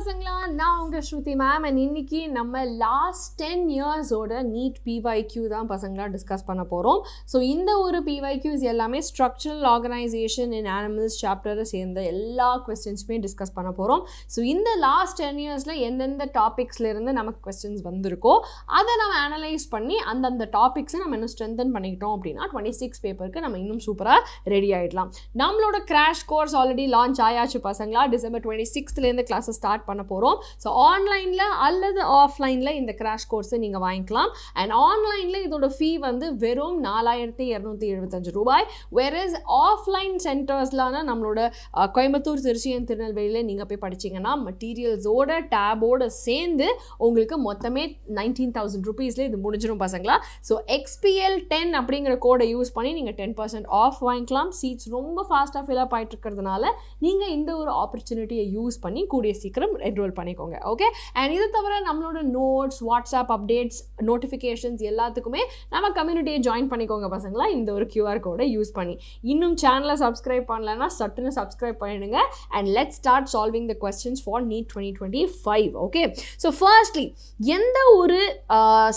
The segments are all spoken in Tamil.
பசங்களா, நான் உங்கள் ஸ்ருதி மேம். அண்ட் இன்னைக்கு நம்ம லாஸ்ட் 10 இயர்ஸோட நீட் பிவைக்யூ தான் பசங்களா டிஸ்கஸ் பண்ண போகிறோம். ஸோ இந்த ஒரு பிவைக்யூஸ் எல்லாமே ஸ்ட்ரக்சரல் ஆர்கனைசேஷன் இன் அனிமல்ஸ் சாப்டரை சேர்ந்த எல்லா கொஸ்டின்ஸுமே டிஸ்கஸ் பண்ண போகிறோம். ஸோ இந்த லாஸ்ட் 10 இயர்ஸில் எந்தெந்த டாபிக்ஸ்லேருந்து நமக்கு கொஸ்டின்ஸ் வந்திருக்கோ அதை நம்ம அனலைஸ் பண்ணி அந்தந்த டாபிக்ஸை நம்ம இன்னும் ஸ்ட்ரென்தன் பண்ணிக்கிட்டோம் அப்படின்னா 26 பேப்பருக்கு நம்ம இன்னும் சூப்பராக ரெடி ஆகிடலாம். நம்மளோட கிராஷ் கோர்ஸ் ஆல்ரெடி லான்ச் ஆயாச்சு பசங்களா. டிசம்பர் 26லேருந்து கிளாஸஸ் ஸ்டார்ட் பண்ண போகிறோம். ஸோ ஆன்லைனில் அல்லது ஆஃப்லைனில் இந்த கிராஷ் கோர்ஸை நீங்கள் வாங்கிக்கலாம். அண்ட் ஆன்லைனில் இதோட ஃபீ வந்து வெறும் 4275 ரூபாய். வேறஸ் ஆஃப்லைன் சென்டர்ஸ்லான நம்மளோட கோயம்புத்தூர், திருச்சி அண்ட் திருநெல்வேலியில் நீங்கள் போய் படிச்சிங்கன்னா மெட்டீரியல்ஸோட டேபோடு சேர்ந்து உங்களுக்கு மொத்தமே 19,000 ருபீஸில் இது முடிஞ்சிடும் பசங்களா. ஸோ XPL 10 அப்படிங்கிற கோடை யூஸ் பண்ணி நீங்கள் 10% ஆஃப் வாங்கிக்கலாம். சீட்ஸ் ரொம்ப ஃபாஸ்ட்டாக ஃபில்அப் ஆகிட்டு இருக்கிறதுனால நீங்கள் இந்த ஒரு ஆப்பர்ச்சுனிட்டியை யூஸ் பண்ணி கூடிய சீக்கிரம் என்ரோல் பண்ணிக்கோங்க. ஓகே. அண்ட் இது தவிர நம்மளோட நோட்ஸ், வாட்ஸ்அப் அப்டேட்ஸ், நோட்டிஃபிகேஷன்ஸ் எல்லாத்துக்குமே நம்ம கம்யூனிட்டியை ஜாயின் பண்ணிக்கோங்க பசங்களா, இந்த ஒரு QR கோடை யூஸ் பண்ணி. இன்னும் சேனலை சப்ஸ்கிரைப் பண்ணலன்னா சட்டுன்னு சப்ஸ்கிரைப் பண்ணிடுங்க. And let's start solving the questions for NEET 2025. Okay. So firstly, எந்த ஒரு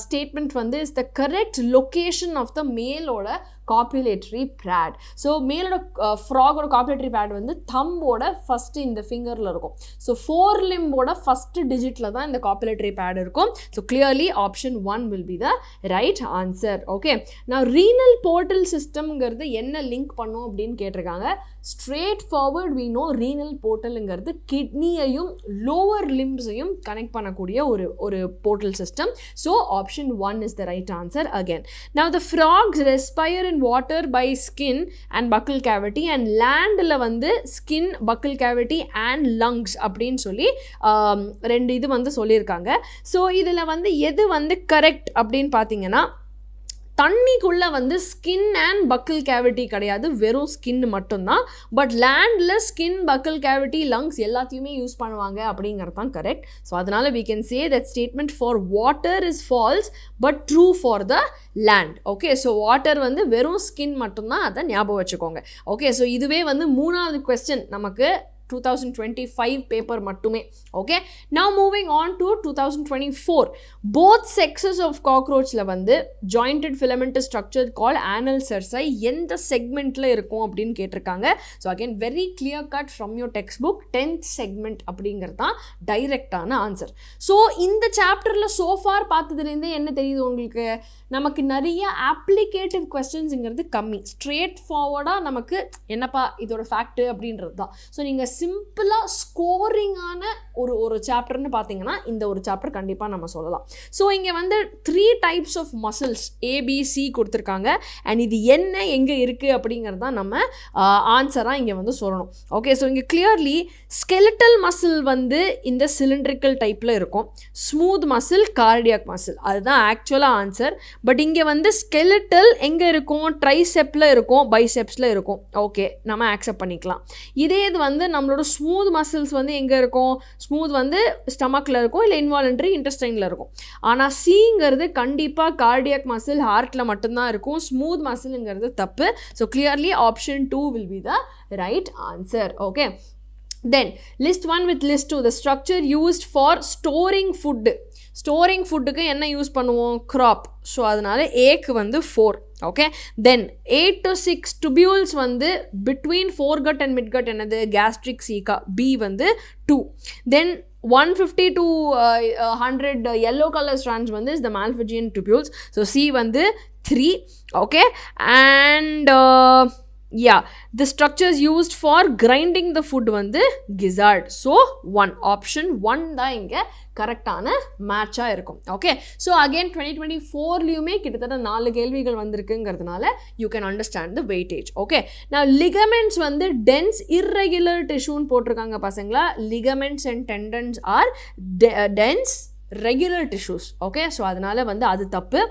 ஸ்டேட்மெண்ட் வந்து is the correct location of the மேலோட காப்புலேட்டரி பேட். ஸோ மேலோட ஃப்ராகோட காப்புலேட்டரி பேட் வந்து தம்போட ஃபஸ்ட்டு இந்த ஃபிங்கரில் இருக்கும். ஸோ 4 லிம்போட ஃபஸ்ட்டு டிஜிட்டில் தான் இந்த காப்புலேட்டரி பேட் இருக்கும். So clearly option 1 will be the right answer. Okay. நான் ரீனல் போர்ட்டல் சிஸ்டம்ங்கிறது என்ன லிங்க் பண்ணும் அப்படின்னு கேட்டிருக்காங்க. Straightforward we know renal போர்ட்டலுங்கிறது கிட்னியையும் லோவர் லிம்ஸையும் கனெக்ட் பண்ணக்கூடிய ஒரு portal system. So option 1 is the right answer again. Now the frogs respire in water by skin and buccal cavity, and landல வந்து skin, buccal cavity and lungs அப்படின்னு சொல்லி ரெண்டு இது வந்து சொல்லியிருக்காங்க. ஸோ இதில் வந்து எது வந்து கரெக்ட் அப்படின்னு பார்த்தீங்கன்னா, தண்ணிக்குள்ளே வந்து ஸ்கின் அண்ட் பக்கிள் கேவிட்டி கிடையாது, வெறும் ஸ்கின் மட்டும்தான். பட் லேண்டில் ஸ்கின், பக்கிள் கேவிட்டி, லங்ஸ் எல்லாத்தையுமே யூஸ் பண்ணுவாங்க அப்படிங்கிறது தான் கரெக்ட். ஸோ அதனால் we can say that statement for water is false but true for the land. Okay. So water வந்து வெறும் ஸ்கின் மட்டும்தான், அதை ஞாபகம் வச்சுக்கோங்க. ஓகே. ஸோ இதுவே வந்து 3வது கொஸ்டின் நமக்கு 2025 பேப்பர் மட்டுமே. Okay. now moving on to 2024. both sexes of cockroachல வந்து jointed filamentous structure called anal cerci எந்த செக்மெண்ட்டில் இருக்கும் அப்படின்னு கேட்டிருக்காங்க. So again very clear cut from your text book, 10th segment அப்படிங்கிறது தான் டைரெக்டான ஆன்சர். ஸோ இந்த சாப்டரில் சோஃபார் பார்த்ததுலேருந்தே என்ன தெரியுது உங்களுக்கு, நமக்கு நிறைய அப்ளிகேட்டிவ் கொஸ்டின்ஸுங்கிறது கம்மி. ஸ்ட்ரெயிட் ஃபார்வர்டாக நமக்கு என்னப்பா இதோட ஃபேக்ட்டு அப்படின்றது தான். ஸோ நீங்கள் சிம்பிளாக ஸ்கோரிங்கான ஒரு சாப்டர்னு பார்த்தீங்கன்னா இந்த ஒரு சாப்டர் கண்டிப்பாக நம்ம சொல்லலாம். ஸோ இங்கே வந்து 3 டைப்ஸ் ஆஃப் மசில்ஸ் ABC கொடுத்துருக்காங்க. அண்ட் இது என்ன எங்கே இருக்குது அப்படிங்கிறது தான் நம்ம ஆன்சராக இங்கே வந்து சொல்லணும். ஓகே. ஸோ இங்கே கிளியர்லி ஸ்கெலிட்டல் மசில் வந்து இந்த சிலிண்ட்ரிக்கல் டைப்பில் இருக்கும். ஸ்மூத் மசில் கார்டியாக் மசில், அதுதான் ஆக்சுவலாக ஆன்சர். பட் இங்கே வந்து ஸ்கெலிட்டல் எங்கே இருக்கும், ட்ரைசெப்பில் இருக்கும், பைசெப்ஸில் இருக்கும். ஓகே, நம்ம ஆக்செப்ட் பண்ணிக்கலாம். இதே இது வந்து நம்மளோட ஸ்மூத் மசில்ஸ் வந்து எங்கே இருக்கும், ஸ்மூத் வந்து ஸ்டமக்கில் இருக்கும், இல்லை இன்வாலன்ட்ரி இன்டெஸ்டைனில் இருக்கும். ஆனால் சிங்கிறது கண்டிப்பாக கார்டியாக் மசில், ஹார்ட்டில் மட்டும்தான் இருக்கும். ஸ்மூத் மசிலுங்கிறது தப்பு. So clearly option 2 will be the right answer. Okay. Then list 1 with list 2, the structure used for storing food. Storing ஃபுட்டுக்கு என்ன யூஸ் பண்ணுவோம், க்ராப். ஸோ அதனால் ஏக்கு வந்து 4. ஓகே. தென் 8 to 6 tubules வந்து பிட்வீன் ஃபோர்கட் அண்ட் மிட்கட் என்னது, கேஸ்ட்ரிக் சீக்கா, பி வந்து 2. தென் 150 to 100 yellow color strands வந்து is the malphigian tubules. So C வந்து 3. Okay. And the structures used for grinding the food வந்து gizzard. ஸோ 1, ஆப்ஷன் 1 தான் இங்கே கரெக்டான மேட்சாக இருக்கும். ஓகே. ஸோ அகெயின் 2024லையுமே கிட்டத்தட்ட 4 கேள்விகள் வந்திருக்குங்கிறதுனால you can understand the weightage. Okay. நான் லிகமெண்ட்ஸ் வந்து டென்ஸ் இர்ரெகுலர் டிஷ்யூன்னு போட்டிருக்காங்க பசங்களா. Ligaments and tendons are dense regular tissues. Okay. So அதனால் வந்து அது தப்பு.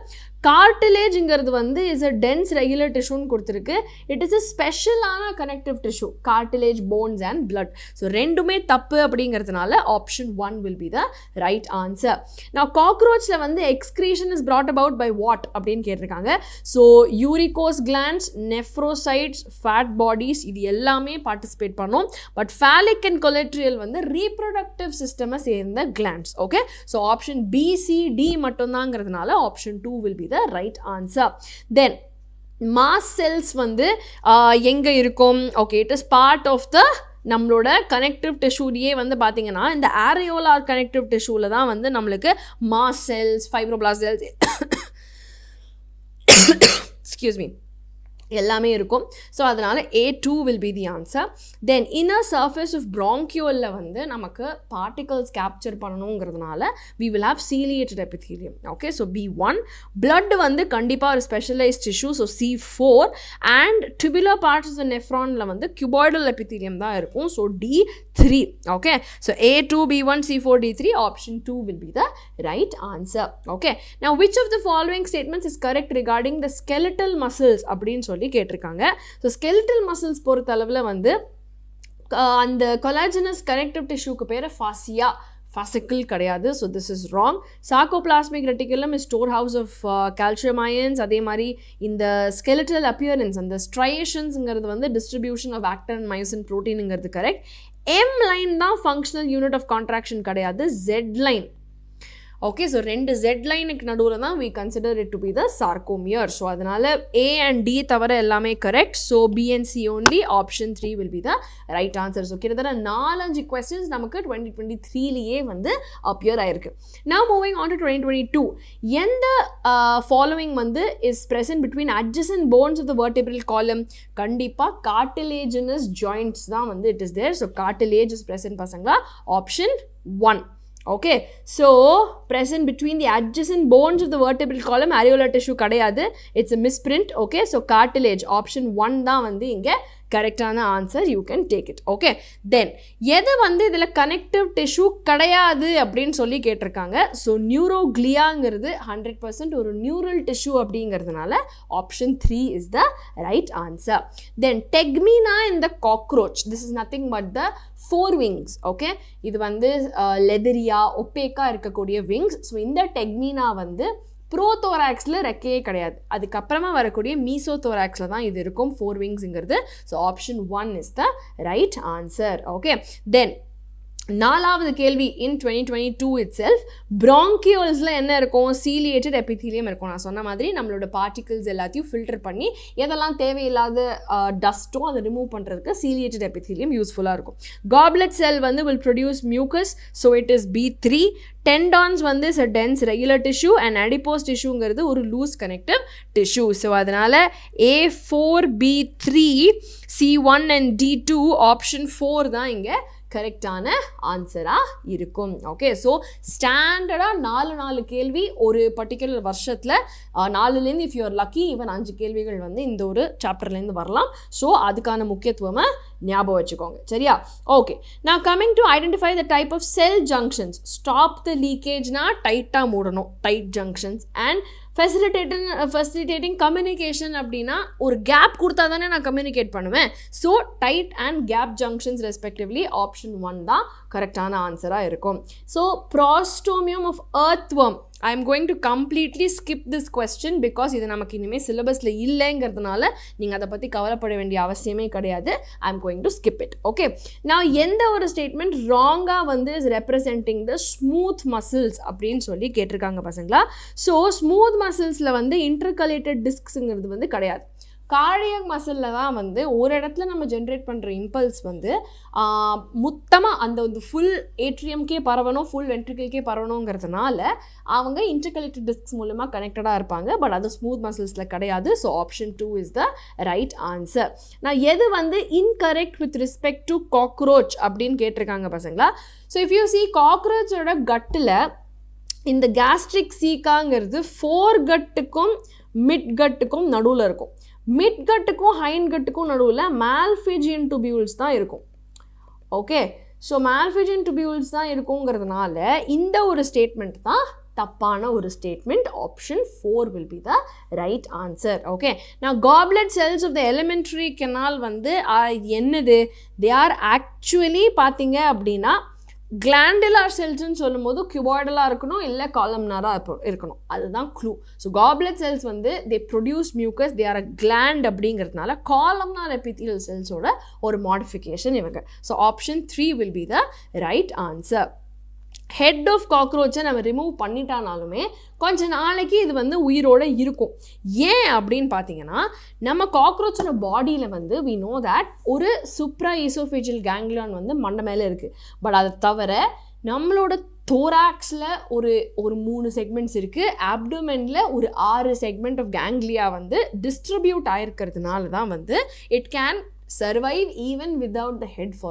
கார்டிலேஜ்ங்கிறது வந்து இஸ் அ டென்ஸ் ரெகுலர் டிஷ்யூன்னு கொடுத்துருக்கு. இட் இஸ் அ ஸ்பெஷலான connective tissue, cartilage, bones and blood. So ரெண்டுமே தப்பு அப்படிங்கிறதுனால option 1 will be the right answer. நான் காக்ரோச்சில் வந்து excretion is brought about by what அப்படின்னு கேட்டிருக்காங்க. So uricose glands, nephrocytes, fat bodies இது எல்லாமே பார்ட்டிசிபேட் பண்ணோம். பட் ஃபேலிக் அண்ட் கொலெட்ரியல் வந்து ரீப்ரொடக்டிவ் சிஸ்டமை சேர்ந்த glands. Okay, so option B, C, D மட்டும்தாங்கிறதுனால option 2 will be the right answer. Then mast cells வந்து எங்கே இருக்கும்? Okay, it is part of the நம்மளோட கனெக்டிவ் டிஷ்யூலேயே வந்து பார்த்தீங்கன்னா இந்த ஆரியோலார் கனெக்டிவ் டிஷ்யூவில் தான் வந்து நம்மளுக்கு mast cells, fibroblast cells excuse me எல்லாமே இருக்கும். ஸோ அதனால் A2 will be the answer. Then inner surface of bronchiole வந்து நமக்கு particles capture பண்ணணுங்கிறதுனால we will have ciliated epithelium. Okay, so B1. blood வந்து கண்டிப்பாக ஒரு specialized tissue, so C4. and tubular parts of the nephronல வந்து cuboidal epithelium தான் இருக்கும், so D3. Okay, so A2, B1, C4, D3, option 2 will be the right answer. Okay, now which of the following statements is correct regarding the skeletal muscles அப்படின்னு சொல்லி கேட்டிருக்காங்க. ஸோ ஸ்கெலிட்டல் மசில்ஸ் பொறுத்த அளவில் வந்து அந்த கொலாஜனஸ் கனெக்டிவ் டிஷ்யூக்கு பேர் ஃபாசிக்கல் கிடையாது. So this is wrong. Sarcoplasmic reticulum is storehouse of calcium ions. அதே மாதிரி இந்த ஸ்கெலிட்டல் அப்பியரன்ஸ், அந்த ஸ்ட்ரையேஷன்ஸுங்கிறது வந்து distribution of actin and myosin ப்ரோட்டீனுங்கிறது கரெக்ட். எம் லைன் தான் ஃபங்க்ஷனல் யூனிட் ஆஃப் கான்ட்ராக்ஷன் கிடையாது, ஜெட் லைன். ஓகே, ஸோ ரெண்டு ஜெட் லைனுக்கு நடுவில் தான் we consider it to be the sarcomere. So அதனால் A and D தவிர எல்லாமே correct. So B and C only, option 3 will be the right answer. So கிட்டத்தட்ட 4-5 questions நமக்கு 2023லேயே வந்து அப்பியர் ஆயிருக்கு. Now moving on to 2022. எந்த following வந்து is present between adjacent bones of the vertebral column? கண்டிப்பாக cartilaginous joints தான் வந்து it is there. So cartilage is present பசங்களா, option 1. Okay, so present between the adjacent bones of the vertebral column, areolar tissue கிடையாது, it's a misprint. Okay, so cartilage, option 1 தான் வந்து இங்கே கரெக்டான answer. You can take it. Okay, then எது வந்து இதில் கனெக்டிவ் டிஷ்யூ கிடையாது அப்படின்னு சொல்லி கேட்டிருக்காங்க. ஸோ நியூரோக்ளியாங்கிறது 100% ஒரு நியூரல் டிஷ்யூ அப்படிங்கிறதுனால option 3 is the right answer. Then tegmina இந்த cockroach, this is nothing but the 4 wings. Okay, இது வந்து லெதரியா ஒப்பேக்காக இருக்கக்கூடிய விங்ஸ். ஸோ இந்த டெக்மீனா வந்து ப்ரோதோராக்ஸில் ரெக்கையே கிடையாது, அதுக்கப்புறமா வரக்கூடிய மீசோதோராக்ஸில் தான் இது இருக்கும் 4 விங்ஸுங்கிறது. So option 1 is the right answer. Okay, then 4வது கேள்வி இன் 2022 itself, bronchioles என்ன இருக்கும்? ciliated epithelium இருக்கும். நான் சொன்ன மாதிரி நம்மளோட பார்ட்டிகல்ஸ் எல்லாத்தையும் ஃபில்டர் பண்ணி எதெல்லாம் தேவையில்லாத டஸ்ட்டோ அதை ரிமூவ் பண்ணுறதுக்கு ciliated epithelium யூஸ்ஃபுல்லாக இருக்கும். goblet cell வந்து will produce mucus, so it is B3. tendons வந்து is a dense regular tissue and adipose tissueங்கிறது ஒரு loose connective tissue. ஸோ அதனால் A4, B3, C1 and D2, option 4 தான் இங்கே கரெக்டான ஆன்சராக இருக்கும். ஓகே, ஸோ ஸ்டாண்டர்டாக 4 கேள்வி ஒரு பர்டிகுலர் வருஷத்தில் 4லேருந்து இஃப் யூஆர் லக்கி ஈவன் 5 கேள்விகள் வந்து இந்த ஒரு சாப்டர்லேருந்து வரலாம். ஸோ அதுக்கான முக்கியத்துவமாக ஞாபகம் வச்சுக்கோங்க, சரியா? ஓகே, நான் coming to identify the type of cell junctions. Stop the லீக்கேஜ்னா டைட்டாக மூடணும், tight junctions. And facilitating communication அப்படின்னா ஒரு கேப் கொடுத்தா தானே நான் கம்யூனிகேட் பண்ணுவேன். So tight and gap junctions respectively option 1 தான் கரெக்டான ஆன்சராக இருக்கும். So prostomium of earthworm, I am going to completely skip this question because இது நமக்கு இனிமேல் சிலபஸில் இல்லைங்கிறதுனால நீங்கள் அதை பற்றி கவலைப்பட வேண்டிய அவசியமே கிடையாது. I am going to skip it. Okay, நான் எந்த ஒரு ஸ்டேட்மெண்ட் ராங்காக வந்து is representing the smooth muscles அப்படின்னு சொல்லி கேட்டிருக்காங்க பசங்களா. ஸோ ஸ்மூத் மசில்ஸில் வந்து இன்டர்கலேட்டட் டிஸ்க்ஸுங்கிறது வந்து கிடையாது. கார்டியக் மசிலில் தான் வந்து ஒரு இடத்துல நம்ம ஜென்ரேட் பண்ணுற இம்பல்ஸ் வந்து மொத்தமாக அந்த வந்து ஃபுல் ஏட்ரியம்கே பரவணும், ஃபுல் வென்ட்ரிக்கிள்கே பரவணுங்கிறதுனால அவங்க இன்டர்கலெக்டட் டிஸ்க்ஸ் மூலமாக கனெக்டடாக இருப்பாங்க. பட் அது ஸ்மூத் மசில்ஸில் கிடையாது. So option 2 is the right answer. நான் எது வந்து incorrect with respect to cockroach அப்படின்னு கேட்டிருக்காங்க பசங்களா. ஸோ இஃப் யூ சி காக்ரோச்சோட கட்டில் இந்த கேஸ்ட்ரிக் சீக்காங்கிறது 4 கட்டுக்கும் மிட் கட்டுக்கும் நடுவில் இருக்கும். மிட் கட்டுக்கும் ஹைண்ட் கட்டுக்கும் நடுவில் மால்ஃபிஜியன் டுபியூல்ஸ் தான் இருக்கும். ஓகே, ஸோ மால்ஃபிஜியன் டுபியூல்ஸ் தான் இருக்குங்கிறதுனால இந்த ஒரு ஸ்டேட்மெண்ட் தான் தப்பான ஒரு statement. Option 4 will be the right answer. Okay, now goblet cells of the alimentary canal வந்து என்னது? they are actually பார்த்தீங்க அப்படின்னா glandular cells ன்னு சொல்லும்போது cuboidal-ஆ இருக்கணும் இல்லை columnar-ஆ இருக்கணும், அதுதான் clue. ஸோ goblet cells வந்து they produce mucus, they are a gland அப்படிங்கிறதுனால columnar epithelial cells-ஓட ஒரு modification இவங்க. So option 3 will be the right answer. Head of காக்ரோச்சை நம்ம ரிமூவ் பண்ணிட்டானாலுமே கொஞ்ச நாளைக்கு இது வந்து உயிரோடு இருக்கும். ஏன் அப்படின்னு பார்த்தீங்கன்னா நம்ம காக்ரோச்சோட பாடியில் வந்து we know that ஒரு சுப்ரா ஈசோஃபேஜியல் கேங்லியான் வந்து மண்டை மேலே இருக்குது. பட் அதை தவிர நம்மளோட தோராக்ஸில் ஒரு 3 செக்மெண்ட்ஸ் இருக்குது, ஆப்டோமெனில் ஒரு 6 செக்மெண்ட் ஆஃப் கேங்லியா வந்து டிஸ்ட்ரிபியூட் ஆகிருக்கிறதுனால தான் வந்து it can survive even without the head for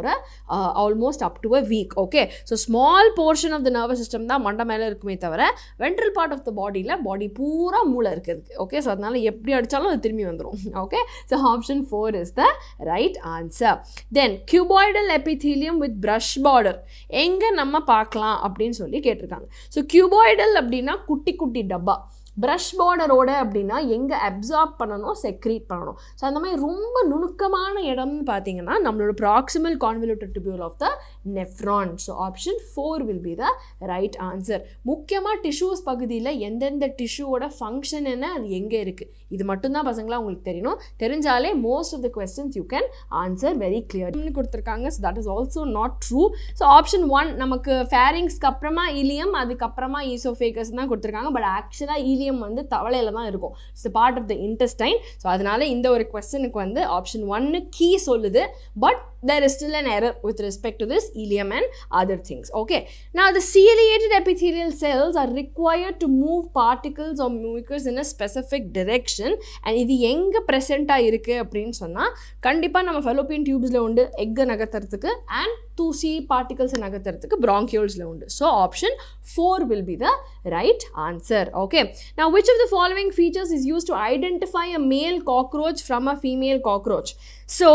almost up to a week. Okay, so small portion of the nervous system தான் மண்டை மேலே இருக்குமே தவிர ventral part of the body பூரா மூளை இருக்குது. ஓகே, ஸோ அதனால் எப்படி அடித்தாலும் அது திரும்பி வந்துடும். Okay, so option 4 is the right answer. Then cuboidal epithelium with brush border எங்கே நம்ம பார்க்கலாம் அப்படின்னு சொல்லி கேட்டிருக்காங்க. ஸோ cuboidal அப்படின்னா குட்டி குட்டி டப்பா, ப்ரஷ் பார்டரோட அப்படின்னா எங்கே அப்சார்ப் பண்ணணும், செக்ரீட் பண்ணணும். ஸோ அந்த மாதிரி ரொம்ப நுணுக்கமான இடம்னு பார்த்தீங்கன்னா நம்மளோட proximal convoluted tubule of the nephron. So option 4 will be the right answer. முக்கியமாக டிஷ்யூஸ் பகுதியில் எந்தெந்த டிஷ்யூவோட ஃபங்க்ஷன் என்ன, அது எங்கே இருக்குது, இது மட்டும்தான் பசங்களாம் உங்களுக்கு தெரியணும். தெரிஞ்சாலே most of the questions you can answer very கிளியர்னு கொடுத்துருக்காங்க. So that is also not true. So option 1 நமக்கு ஃபேரிங்ஸ்க்கு அப்புறமா இலியம், அதுக்கப்புறமா ஈசோஃபேகஸ் தான் கொடுத்துருக்காங்க. பட் ஆக்சுவலாக வந்து தவளையில் தான் இருக்கும். It's part of the intestine. So அதனால இந்த ஒரு கொஸ்டினுக்கு வந்து ஆப்ஷன் 1 கீ சொல்லுது. But there is still an error with respect to this ileum and other things. Okay, now the ciliated epithelial cells are required to move particles or mucus in a specific direction. and இது எங்கே ப்ரெசென்ட்டாக இருக்குது அப்படின்னு சொன்னால் கண்டிப்பாக நம்ம ஃபெலோப்பியன் டியூப்ஸில் உண்டு எக்கை நகர்த்துறதுக்கு, அண்ட் தூசி பார்ட்டிகல்ஸை நகர்த்துறதுக்கு bronchioles-ல உண்டு. So option 4 will be the right answer. Okay, now which of the following features is used to identify a male cockroach from a female cockroach? So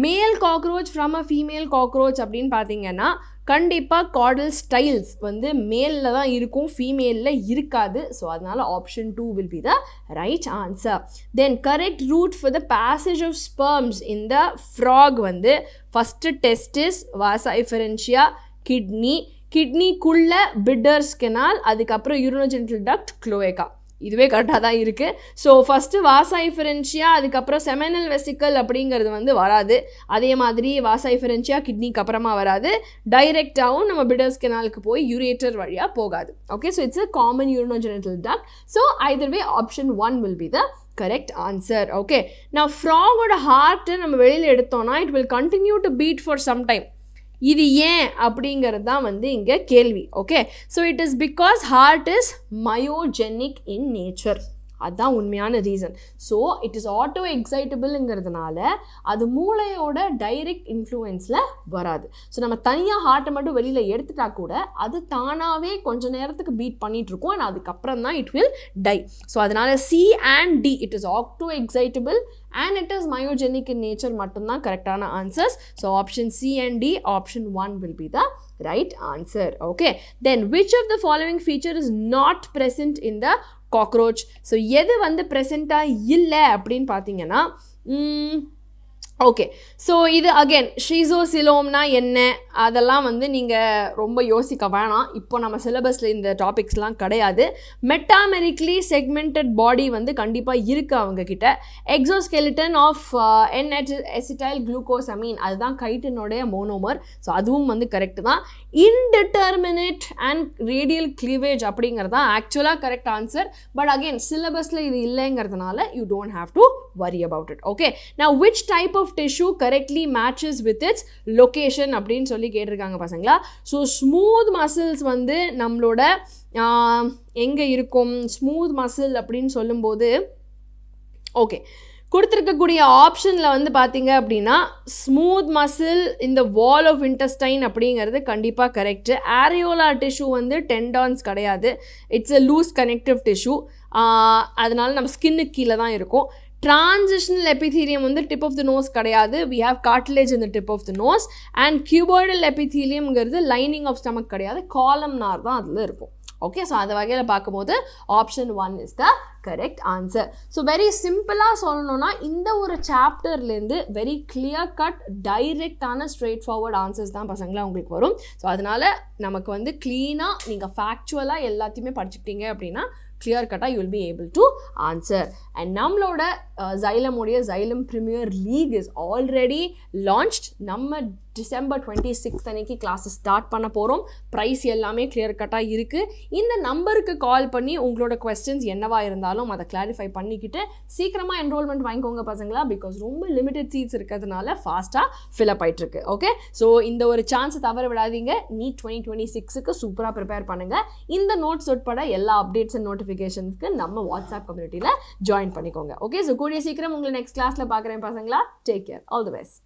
மேல் cockroach from a female cockroach அப்படின்னு பார்த்தீங்கன்னா கண்டிப்பாக கார்டல் ஸ்டைல்ஸ் வந்து மேலில் தான் இருக்கும், ஃபீமேலில் இருக்காது. ஸோ அதனால் option 2 will be the right answer. Then correct route for the passage of sperms in the frog வந்து ஃபஸ்ட்டு டெஸ்டிஸ், வாசா எஃபரன்ஷியா, கிட்னிக்குள்ள பிட்டர்ஸ் கெனால், அதுக்கப்புறம் யூரினோஜெனிட்டல் டக்ட், க்ளோயேக்கா. இதுவே கரெக்டாக தான் இருக்குது. ஸோ ஃபஸ்ட்டு வாசா எஃபரன்ஷியா, அதுக்கப்புறம் செமினல் வெசிக்கல் அப்படிங்கிறது வந்து வராது. அதே மாதிரி வாசா எஃபரன்ஷியா கிட்னிக்கு அப்புறமா வராது. டைரெக்டாகவும் நம்ம பிடர்ஸ் கெனாலுக்கு போய் யூரேட்டர் வழியாக போகாது. Okay, so it's a common urinogenital duct. So Hyder way option 1 will be the correct answer. Okay, now frog-ஓட ஹார்ட்டை நம்ம வெளியில் எடுத்தோம்னா it will continue to beat for some time. இது ஏன் அப்படிங்கிறது தான் வந்து இங்கே கேள்வி. Okay, so it is because heart is myogenic in nature. அதுதான் உண்மையான reason. So it is auto எக்ஸைட்டபிள்ங்கிறதுனால அது மூளையோட டைரெக்ட் இன்ஃப்ளூயன்ஸில் வராது. ஸோ நம்ம தனியாக ஹார்ட்டை மட்டும் வெளியில் எடுத்துட்டா கூட அது தானாகவே கொஞ்சம் நேரத்துக்கு பீட் பண்ணிகிட்ருக்கோம், அண்ட் அதுக்கப்புறம் தான் இட் வில் டை. ஸோ அதனால் C and D it is auto excitable and it is myogenic in nature மட்டும்தான் கரெக்டான ஆன்சர்ஸ். So option C and D, option 1 will be the right answer. Okay, then which of the following feature is not present in the cockroach? So எது வந்து ப்ரெசண்ட்டாக இல்லை அப்படின்னு பார்த்தீங்கன்னா ஓகே, ஸோ இது அகெயின் ஷீசோசிலோம்னா என்ன அதெல்லாம் வந்து நீங்கள் ரொம்ப யோசிக்க வேணாம். இப்போ நம்ம சிலபஸில் இந்த டாபிக்ஸ்லாம் கிடையாது. மெட்டாமெரிக்லி செக்மெண்டட் பாடி வந்து கண்டிப்பாக இருக்குது அவங்கக்கிட்ட. எக்ஸோஸ்கெலிட்டன் ஆஃப் N-acetyl glucosamine அதுதான் கைட்டினோடைய மோனோமர். ஸோ அதுவும் வந்து கரெக்டு தான். இன்டிட்டர்மினேட் அண்ட் ரேடியல் கிளீவேஜ் அப்படிங்கிறது தான் ஆக்சுவலாக கரெக்ட் ஆன்சர். பட் அகெயின் சிலபஸில் இது இல்லைங்கிறதுனால you don't have to worry about it. Okay, now which type of tissue correctly matches with its location அப்படின்னு சொல்லி கேட்டிருக்காங்க பசங்களா. ஸோ ஸ்மூத் மசில்ஸ் வந்து நம்மளோட எங்கே இருக்கும்? ஸ்மூத் மசில் அப்படின்னு சொல்லும்போது ஓகே கொடுத்துருக்கக்கூடிய ஆப்ஷனில் வந்து பார்த்தீங்க அப்படின்னா ஸ்மூத் மசில் இந்த வால் ஆஃப் இன்டெஸ்டைன் அப்படிங்கிறது கண்டிப்பாக கரெக்டு. ஆரியோலார் டிஷ்யூ வந்து டெண்டான்ஸ் கிடையாது, it's a loose connective tissue. அதனால நம்ம ஸ்கின்னுக்கு கீழே தான் இருக்கும். Transitional epithelium வந்து tip of the nose கிடையாது. We have cartilage in the tip of the nose. And cuboidal epithelium ங்கிறது lining of stomach கிடையாது. columnar தான் அதில் இருக்கும். Okay, so அந்த வகையில் பார்க்கும்போது option 1 is the correct answer. So very சிம்பிளாக சொல்லணும்னா இந்த ஒரு சாப்டர்லேருந்து வெரி clear cut டைரெக்டான ஸ்ட்ரெயிட் ஃபார்வர்ட் ஆன்சர்ஸ் தான் பசங்களா உங்களுக்கு வரும். ஸோ அதனால் நமக்கு வந்து க்ளீனாக நீங்கள் ஃபேக்சுவலாக எல்லாத்தையுமே படிச்சுக்கிட்டீங்க அப்படின்னா clear cut you will be able to answer. And நம்மளோட Xylem உடைய Xylem Premier League is already launched. நம்ம December 26th அன்னைக்கு கிளாஸஸ் ஸ்டார்ட் பண்ண போகிறோம். ப்ரைஸ் எல்லாமே கிளியர் கட்டாக இருக்குது. இந்த நம்பருக்கு கால் பண்ணி உங்களோட கொஸ்டின்ஸ் என்னவா இருந்தாலும் அதை கிளாரிஃபை பண்ணிக்கிட்டு சீக்கிரமாக என்ரோல்மெண்ட் வாங்கிக்கோங்க பசங்களா. பிகாஸ் ரொம்ப லிமிடெட் சீட்ஸ் இருக்கிறதுனால ஃபாஸ்ட்டாக ஃபில்அப் ஆகிட்டுருக்கு. ஓகே, ஸோ இந்த ஒரு சான்ஸை தவற விடாதீங்க. நீட் 2026க்கு சூப்பராக ப்ரிப்பேர் பண்ணுங்கள். இந்த நோட்ஸ் உட்பட எல்லா அப்டேட்ஸ் அண்ட் நோட்டிஃபிகேஷன்ஸ்க்கு நம்ம வாட்ஸ்அப் கம்யூனிட்டியில் ஜாயின் பண்ணிக்கோங்க. ஓகே, ஸோ கூடிய சீக்கிரம் உங்களை நெக்ஸ்ட் கிளாஸில் பார்க்குறேன் பசங்களா. Take care, all the best.